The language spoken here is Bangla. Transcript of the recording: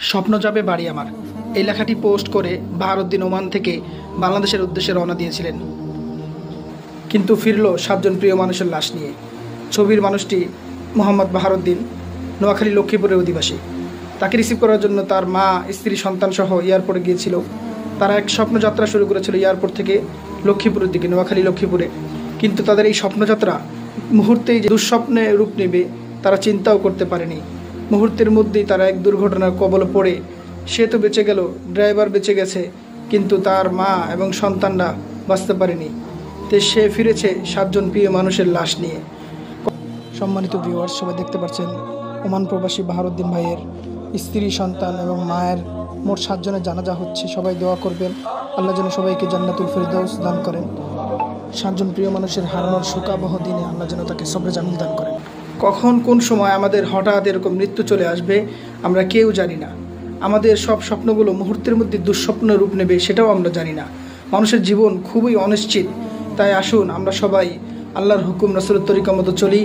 স্বপ্ন যাবে বাড়ি আমার, এই লেখাটি পোস্ট করে বাহারউদ্দিন ওমান থেকে বাংলাদেশের উদ্দেশ্যে রওনা দিয়েছিলেন, কিন্তু ফিরল 7জন প্রিয় মানুষের লাশ নিয়ে। ছবির মানুষটি মোহাম্মদ বাহারউদ্দিন, নোয়াখালী লক্ষ্মীপুরের অধিবাসী। তাকে রিসিভ করার জন্য তার মা, স্ত্রী, সন্তান সহ এয়ারপোর্টে গিয়েছিল। তারা এক স্বপ্নযাত্রা শুরু করেছিল এয়ারপোর্ট থেকে লক্ষ্মীপুরের দিকে, নোয়াখালী লক্ষ্মীপুরে। কিন্তু তাদের এই স্বপ্নযাত্রা মুহূর্তেই যে দুঃস্বপ্নে রূপ নেবে তারা চিন্তাও করতে পারেনি। মুহূর্তের মধ্যেই তারা এক দুর্ঘটনার কবলে পড়ে, সে তো বেঁচে গেল, ড্রাইভার বেঁচে গেছে, কিন্তু তার মা এবং সন্তানরা বাঁচতে পারেনি। তো সে ফিরেছে 7জন প্রিয় মানুষের লাশ নিয়ে। সম্মানিত ভিউয়ার্স, সবাই দেখতে পাচ্ছেন ওমান প্রবাসী বাহারউদ্দিন ভাইয়ের স্ত্রী, সন্তান এবং মায়ের মোট 7জনের জানাজা হচ্ছে। সবাই দোয়া করবেন, আল্লাহ যেন সবাইকে জান্নাতুল ফেরদাউস দান করেন। 7জন প্রিয় মানুষের হারানোর শোকাবহ দিনে আল্লাহ যেন তাকে সবরে জামিল দান করেন। কখন কোন সময় আমাদের হঠাৎ এরকম মৃত্যু চলে আসবে আমরা কেউ জানি না। আমাদের সব স্বপ্নগুলো মুহূর্তের মধ্যে দুঃস্বপ্ন রূপ নেবে সেটাও আমরা জানি না। মানুষের জীবন খুবই অনিশ্চিত। তাই আসুন আমরা সবাই আল্লাহর হুকুম, রাসূলের তরিকা মতো চলি।